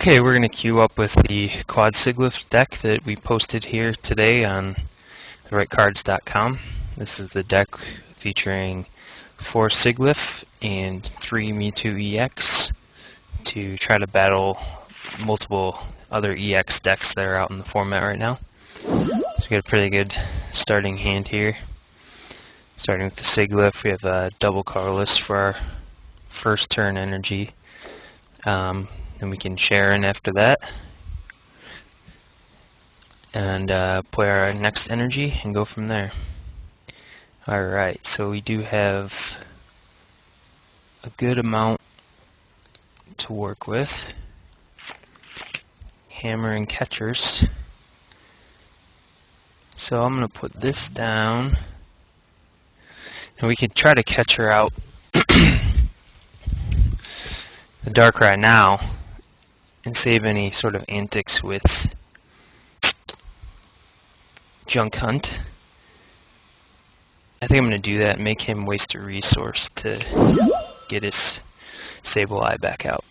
Okay, we're going to queue up with the quad Sigilyph deck that we posted here today on rightcards.com. This is the deck featuring 4 Sigilyph and 3 Mewtwo EX to try to battle multiple other EX decks that are out in the format right now. So we got a pretty good starting hand here. Starting with the Sigilyph, we have a double colorless for our first turn energy. Then we can share in after that and play our next energy and go from there. Alright, so we do have a good amount to work with. Hammer and catchers. So I'm going to put this down and we could try to catch her out the Darkrai now and save any sort of antics with Junk Hunt. I think I'm going to do that and make him waste a resource to get his Sableye back out.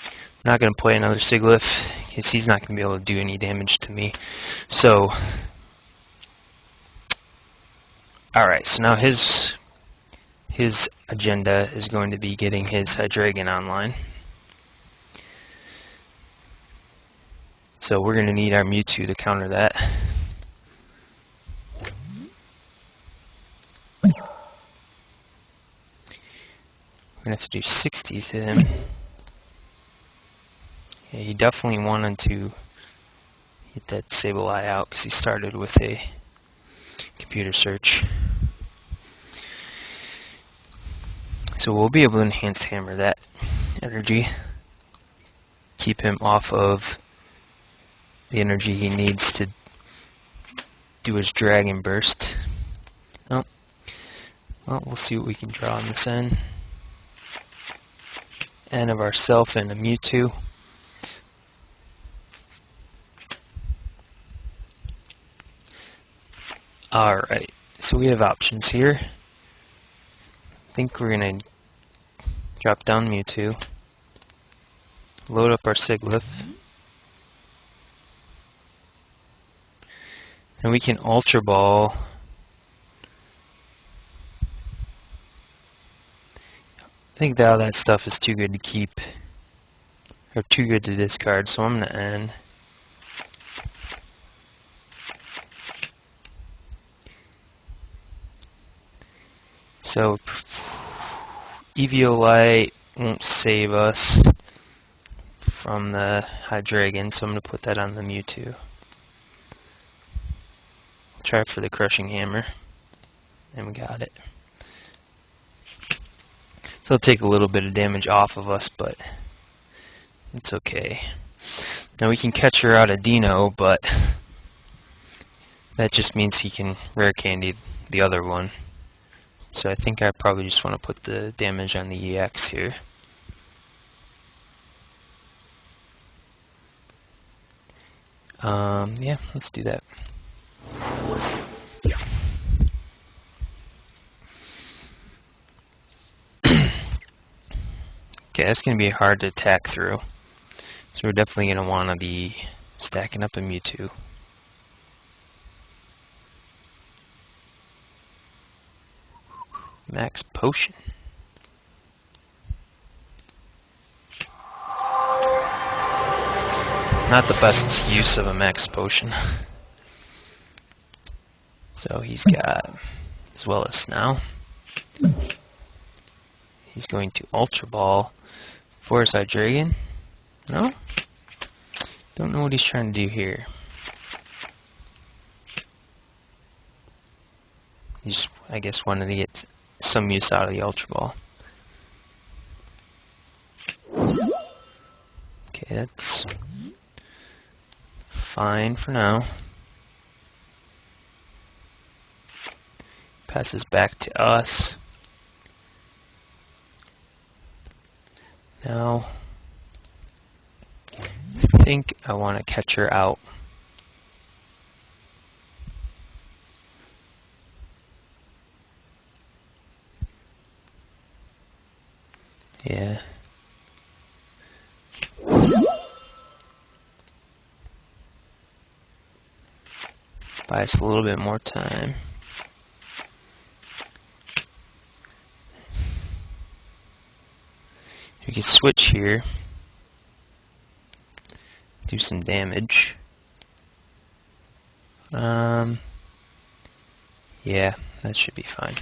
I'm not going to play another Sigilyph because he's not going to be able to do any damage to me. So, alright, so now his agenda is going to be getting his Hydreigon online. So we're going to need our Mewtwo to counter that. We're going to have to do 60 to him. Yeah, he definitely wanted to get that Sableye out because he started with a computer search. So we'll be able to enhance hammer that energy. Keep him off of the energy he needs to do his Dragon Burst. Oh. Well, we'll see what we can draw on this end. End of ourself and a Mewtwo. Alright, so we have options here. I think we're going to drop down Mewtwo. Load up our Sigilyph. And we can Ultra Ball. I think that all that stuff is too good to keep, or too good to discard, so I'm going to end. So, Eviolite won't save us from the Hydreigon, so I'm going to put that on the Mewtwo. Try for the Crushing Hammer, and we got it. So it'll take a little bit of damage off of us, but it's okay. Now we can catch her out of Dino, but that just means he can Rare Candy the other one. So I think I probably just want to put the damage on the EX here. Yeah, let's do that. Okay, that's going to be hard to attack through. So we're definitely going to want to be stacking up a Mewtwo. Max Potion. Not the best use of a Max Potion. So he's got, as well as now, he's going to Ultra Ball for his Hydreigon. No? Don't know what he's trying to do here. He just, I guess, wanted to get some use out of the Ultra Ball. Okay, that's fine for now. Passes back to us. Now, I think I want to catch her out. Yeah. buy us a little bit more time. We can switch here, do some damage. Yeah, that should be fine.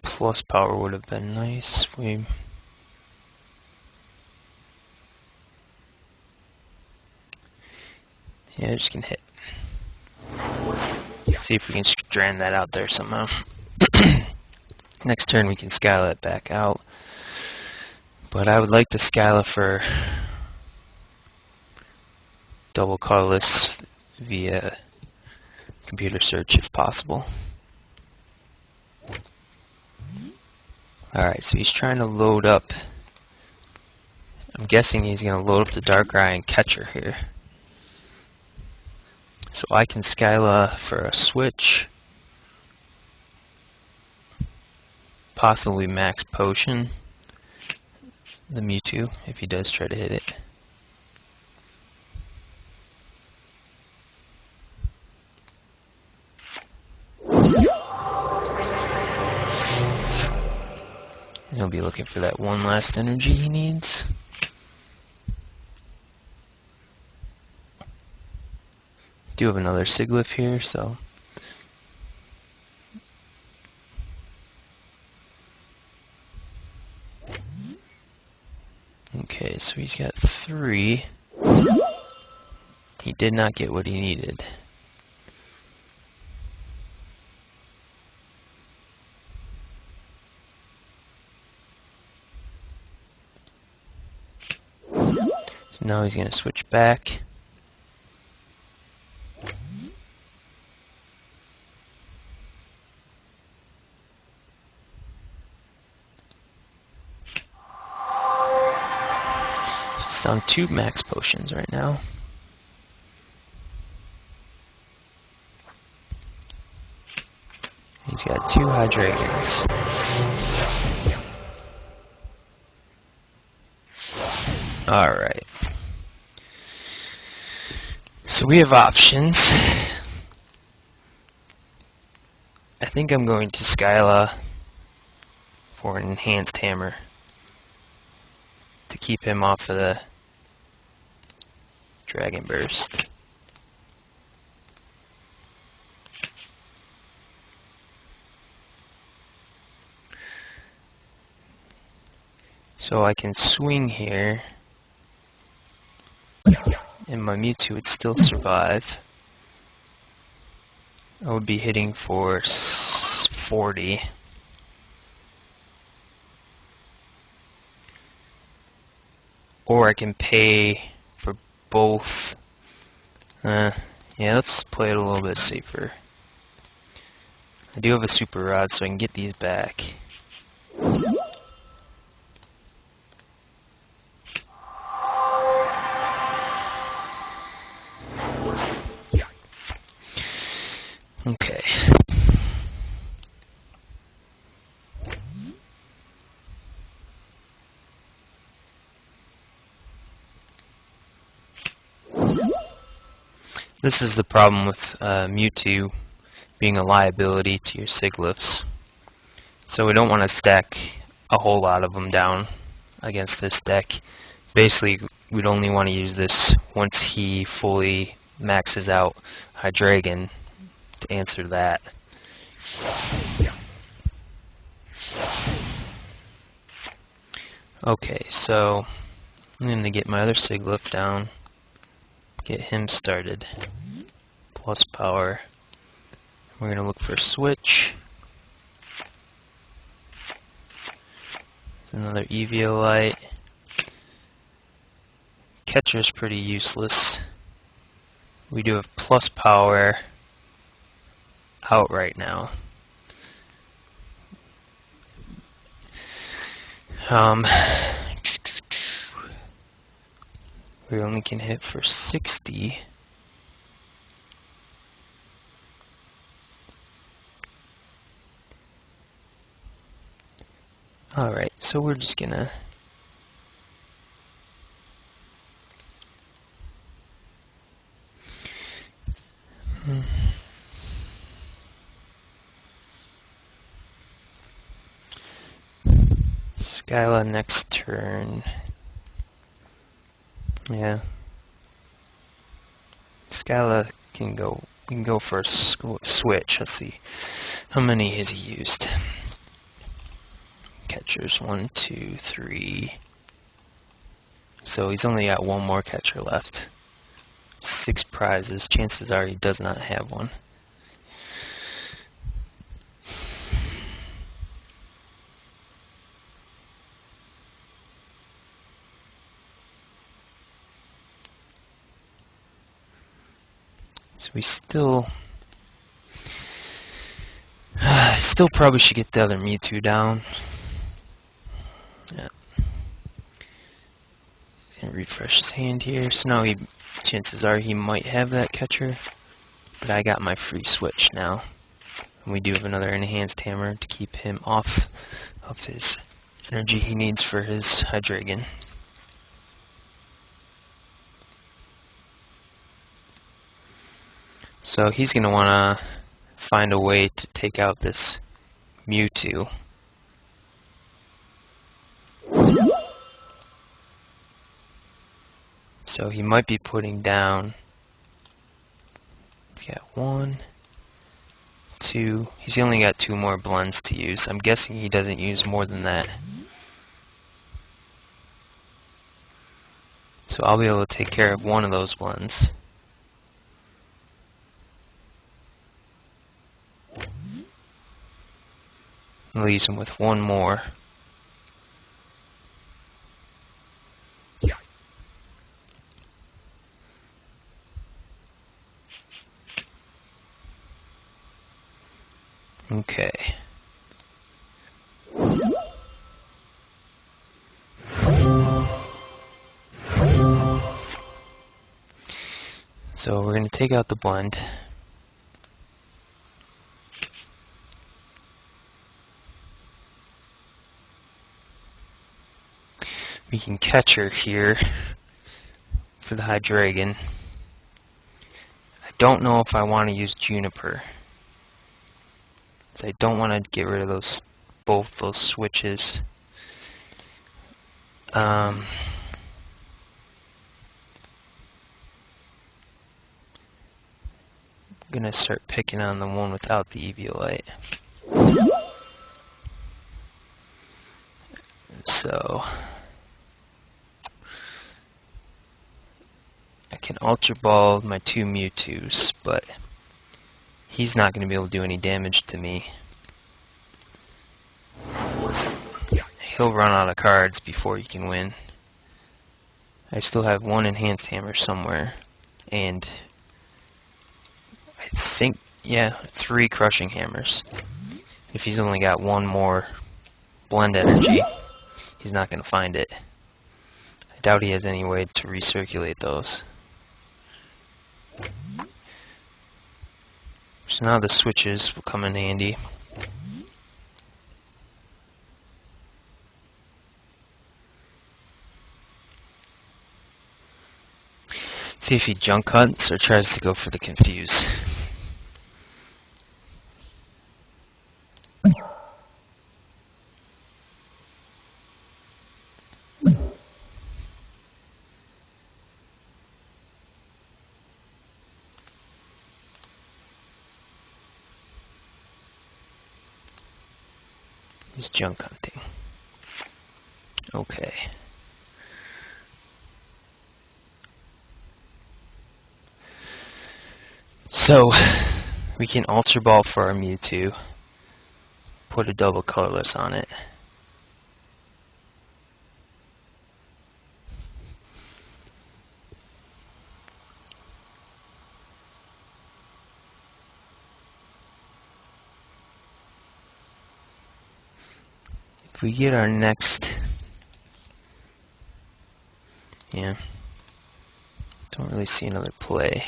Plus power would have been nice. Yeah, just can hit. See if we can strand that out there somehow. Next turn we can Sigilyph back out. But I would like to Sigilyph for double colorless via computer search if possible. Alright, so he's trying to load up. I'm guessing he's going to load up the Darkrai and Catcher here. So I can Sigilyph for a switch. Possibly max potion the Mewtwo if he does try to hit it. And he'll be looking for that one last energy he needs. Do have another Sigilyph here, so okay, so he's got 3. He did not get what he needed. So now he's going to switch back. He's on 2 max potions right now. He's got 2 Hydreigons. Alright. So we have options. I think I'm going to Sigilyph for an enhanced hammer to keep him off of the Dragon Burst. So I can swing here, and my Mewtwo would still survive. I would be hitting for 40. Or I can pay for both. Yeah, let's play it a little bit safer. I do have a Super Rod, so I can get these back. Okay. This is the problem with Mewtwo being a liability to your Sigilyphs. So we don't want to stack a whole lot of them down against this deck. Basically, we'd only want to use this once he fully maxes out Hydreigon to answer that. Okay, so I'm going to get my other Sigilyph down, get him started. Plus power. We're going to look for a switch. There's another Eviolite. Catcher's pretty useless. We do have plus power out right now. We only can hit for 60. Alright, so we're just gonna Skyla next turn. Yeah. Skyla can go. We can go for a switch. Let's see. How many has he used? Catchers 1, 2, 3. So he's only got one more catcher left. 6 prizes. Chances are he does not have one. So we still probably should get the other Mewtwo down. Yeah. He's gonna refresh his hand here. So now chances are he might have that catcher, but I got my free switch now. And we do have another enhanced hammer to keep him off of his energy he needs for his Hydreigon. So he's going to want to find a way to take out this Mewtwo. So he might be putting down, we got 1, 2, he's only got 2 more blends to use. I'm guessing he doesn't use more than that. So I'll be able to take care of one of those blends. Leaves him with 1 more. Okay. So we're going to take out the blend. We can catch her here for the Hydreigon. I don't know if I want to use Juniper. I don't want to get rid of both those switches. I'm gonna start picking on the one without the Eviolite. So I can Ultra Ball my 2 Mewtwo's, but he's not going to be able to do any damage to me. He'll run out of cards before he can win. I still have 1 enhanced hammer somewhere, and I think, yeah, 3 crushing hammers. If he's only got 1 more blend energy, he's not going to find it. I doubt he has any way to recirculate those. So now the switches will come in handy. See if he junk hunts or tries to go for the confuse. He's junk hunting. Okay. So, we can Ultra Ball for our Mewtwo. Put a double colorless on it. If we get our next... Yeah. Don't really see another play.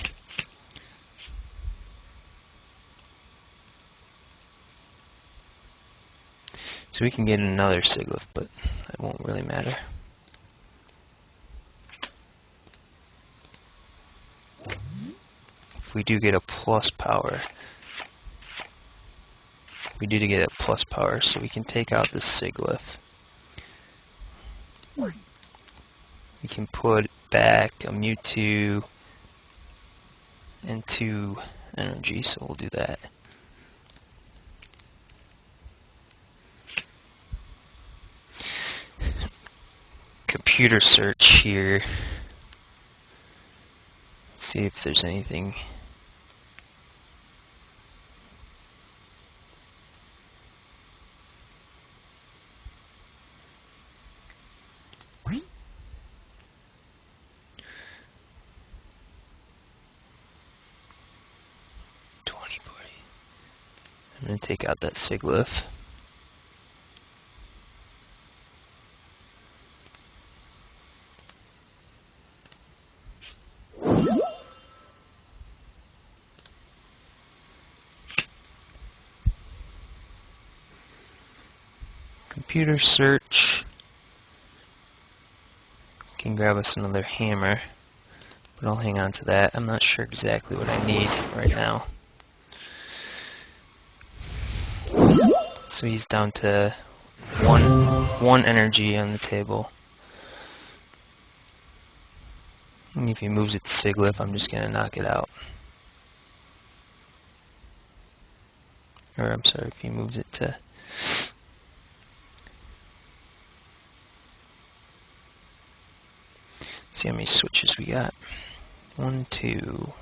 So we can get another Sigilyph, but that won't really matter. If if we do get a plus power, we do get a plus power, so we can take out the Sigilyph. We can put back a Mewtwo and 2 energy, so we'll do that. Computer search here. See if there's anything. I'm going to take out that Sigilyph. Computer search. Can grab us another hammer, but I'll hang on to that. I'm not sure exactly what I need right now. So he's down to one energy on the table. And if he moves it to Sigilyph, I'm just going to knock it out. Or I'm sorry, if he moves it to... See how many switches we got. 1, 2,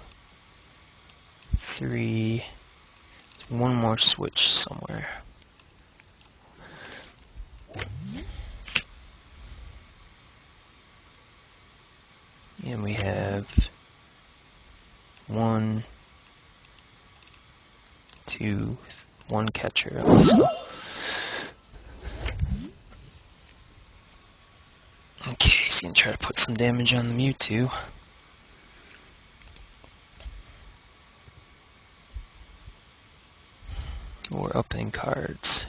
3. There's one more switch somewhere. And we have 1, 2, 1 catcher also. Okay, he's gonna try to put some damage on the Mewtwo. We're upping cards.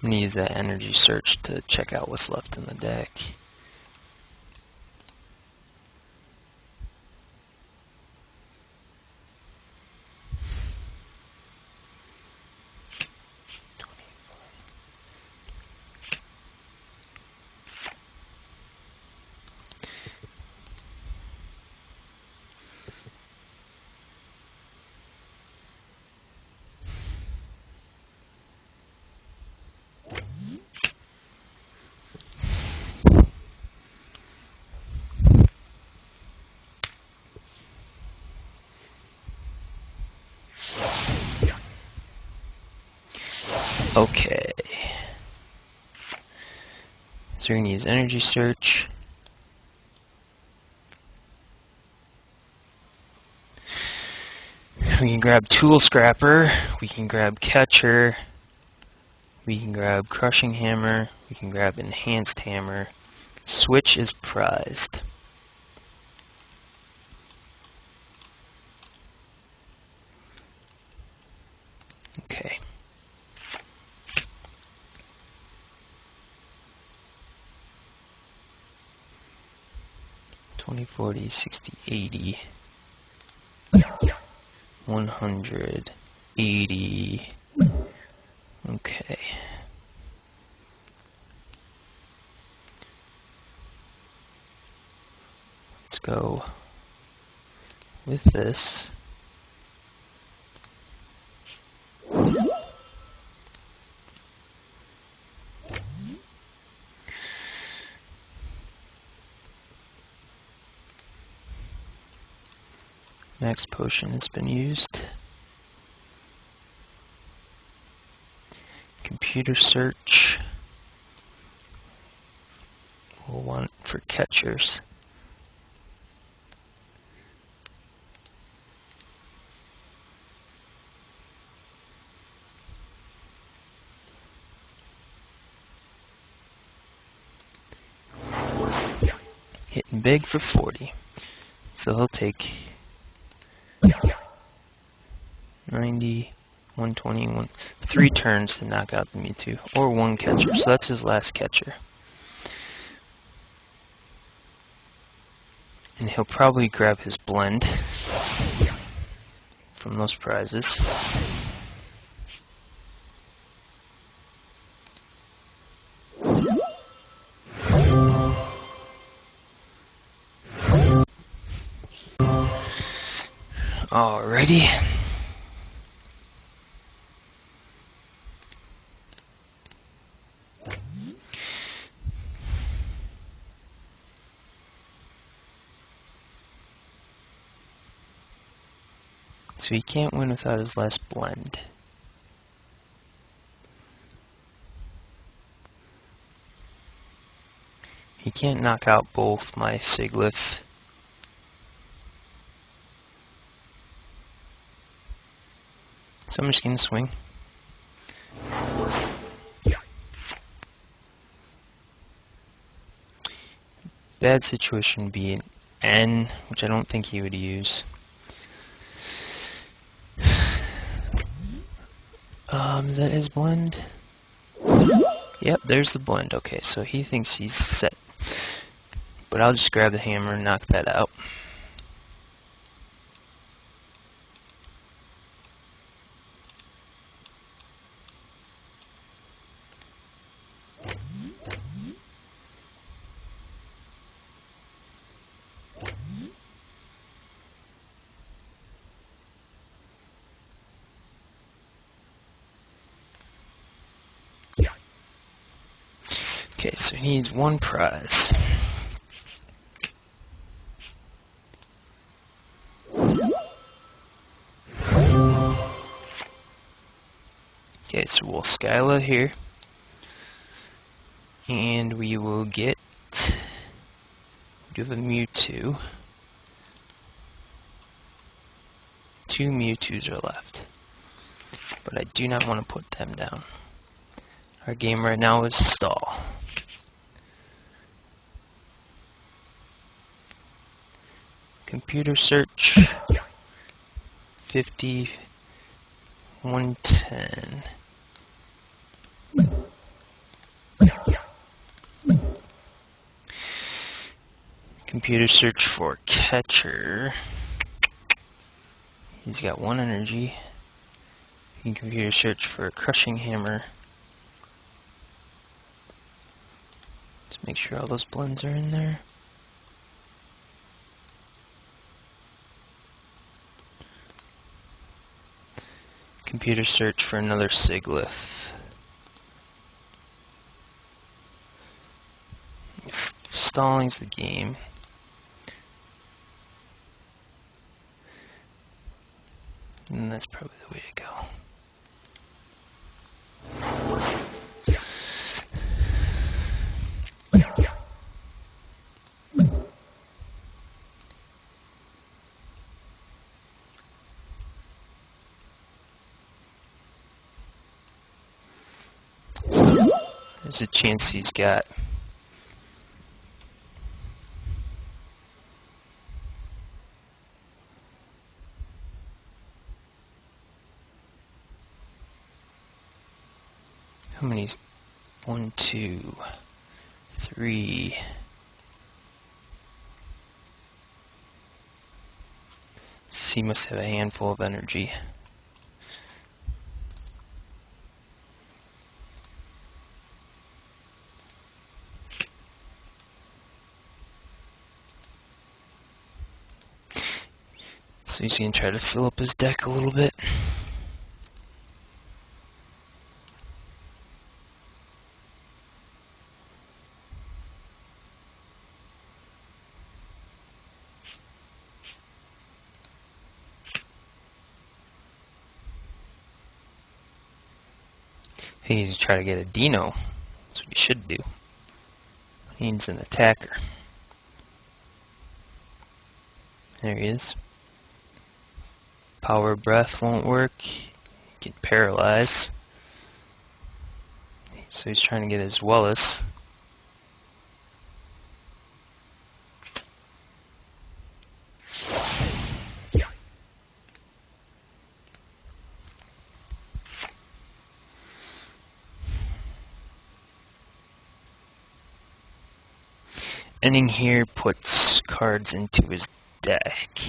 I'm gonna use that energy search to check out what's left in the deck. Okay. So we're going to use energy search. We can grab tool scrapper, we can grab catcher, we can grab crushing hammer, we can grab enhanced hammer. Switch is prized. Okay. 20, 40, 60, 80, 100, 80. Okay. Let's go with this. Max potion has been used. Computer search. We'll want for catchers. Hitting big for 40. So he'll take 90, 120, 3 turns to knock out the Mewtwo, or 1 catcher, so that's his last catcher. And he'll probably grab his blend from those prizes. Alrighty. So he can't win without his last blend. He can't knock out both my Sigilyph. So I'm just going to swing. Bad situation would be an N, which I don't think he would use. Is that his blend? Yep, there's the blend. Okay, so he thinks he's set. But I'll just grab the hammer and knock that out. Okay, so he needs 1 prize. Okay, so we'll Skyla here. And we will get... We do have a Mewtwo. 2 Mewtwo's are left. But I do not want to put them down. Our game right now is stall. Computer search. 50. 110. Computer search for catcher. He's got 1 energy. You can computer search for a crushing hammer. Just make sure all those blends are in there. Computer search for another Sigilyph. Stalling's the game. And that's probably the way to go. So, there's a chance he's got how many? 1, 2, 3. He must have a handful of energy. So he's going to try to fill up his deck a little bit. He needs to try to get a Dino. That's what he should do. He needs an attacker. There he is. Power breath won't work. He can paralyze. So he's trying to get his Wallace. inning here puts cards into his deck.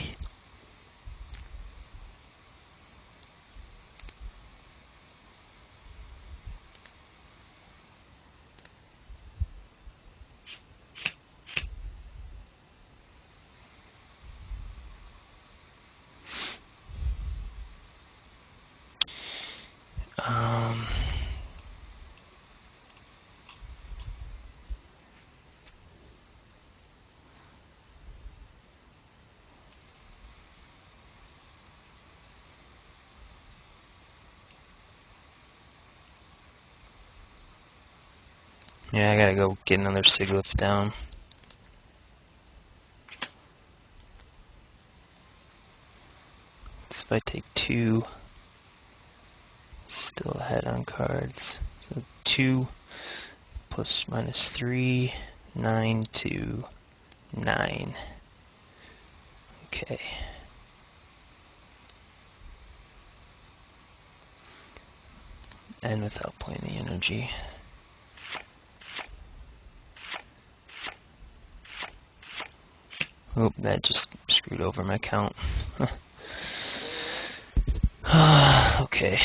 Yeah, I gotta go get another Sigilyph down. So if I take 2, still ahead on cards. So 2 plus minus 3, 9 to 9. Okay. And without playing the energy. Oop, that just screwed over my count. Okay.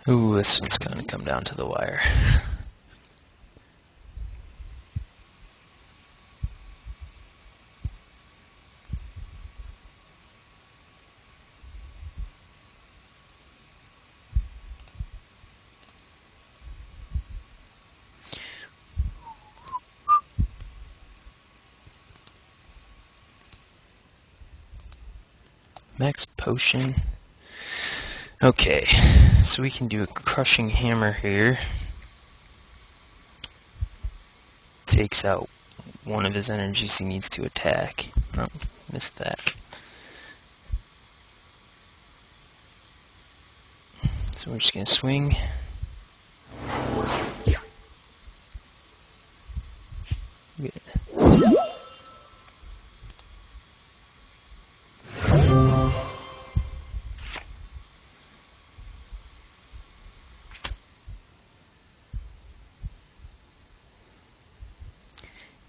Ooh, this one's gonna come down to the wire. Max potion. Okay, so we can do a crushing hammer here. Takes out one of his energies he needs to attack. Oh, missed that. So we're just gonna swing.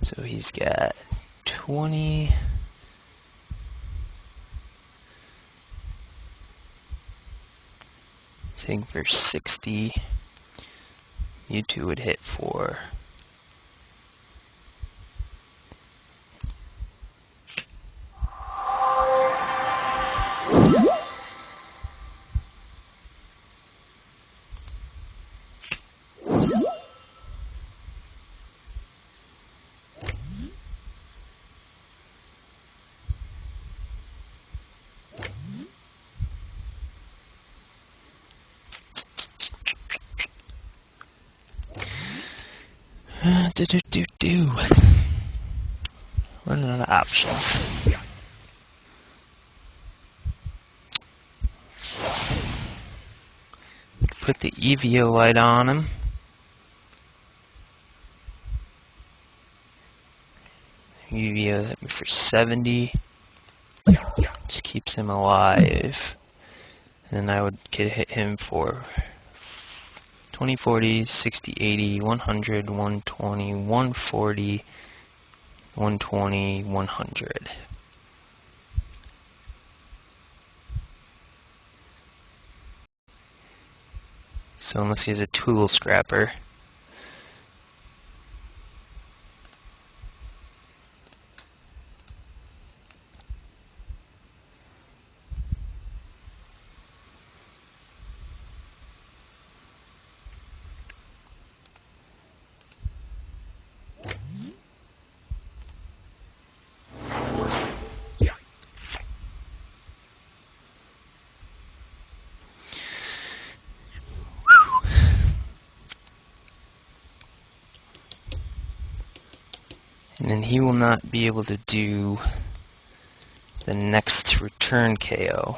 So he's got 20. Hitting for 60. You two would hit for running out of options. Put the EVO light on him. EVO that for 70. Just keeps him alive. And I would hit him for 20, 40, 60, 80, 100, 120, 140, 120, 100. So unless he has a tool scrapper. And then he will not be able to do the next return KO.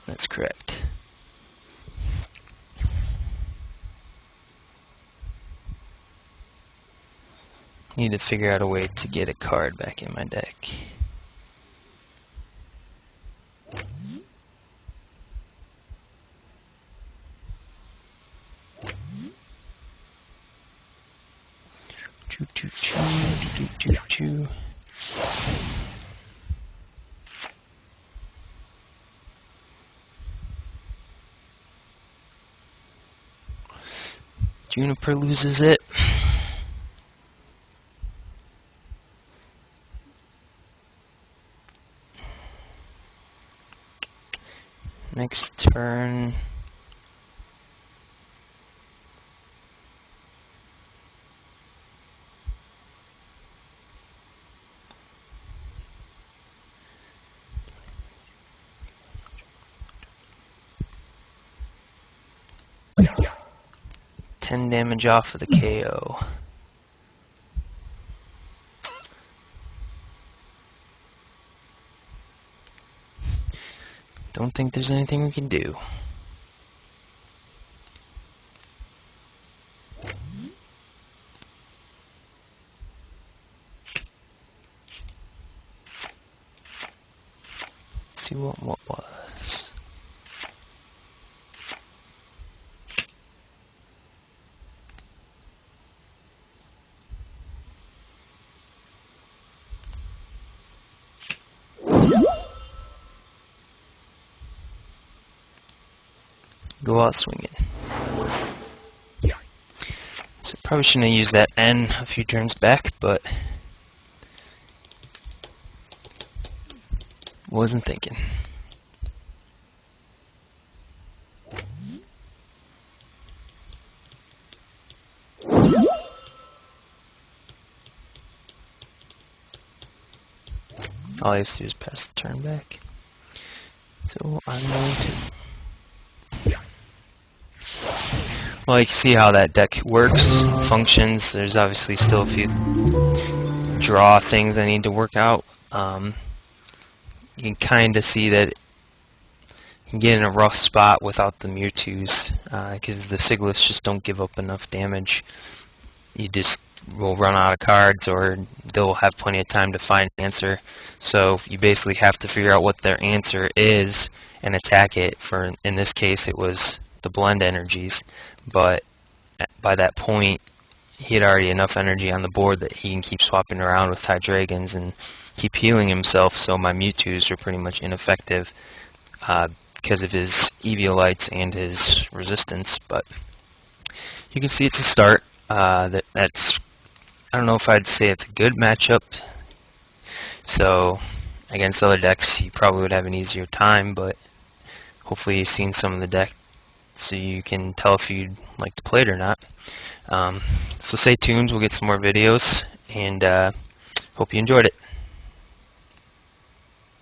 That's correct. Need to figure out a way to get a card back in my deck. Choo choo choo choo choo choo. Juniper loses it. Next turn. Yeah. 10 damage off of the KO. Don't think there's anything we can do. See what was. Go out swinging. So probably shouldn't have used that N a few turns back, but wasn't thinking. All I have to do is pass the turn back. So I'm going to. Well, you can see how that deck works, functions. There's obviously still a few draw things I need to work out. You can kind of see that you can get in a rough spot without the Mewtwo's, because the Sigilyphs just don't give up enough damage. You just will run out of cards, or they'll have plenty of time to find an answer. So you basically have to figure out what their answer is and attack it. For in this case, it was the blend energies, but by that point, he had already enough energy on the board that he can keep swapping around with Hydreigons and keep healing himself. So my Mewtwo's are pretty much ineffective because of his Eviolites and his resistance. But you can see it's a start. That's, I don't know if I'd say it's a good matchup. So against other decks, you probably would have an easier time, but hopefully you've seen some of the deck so you can tell if you'd like to play it or not. So stay tuned, we'll get some more videos, and hope you enjoyed it.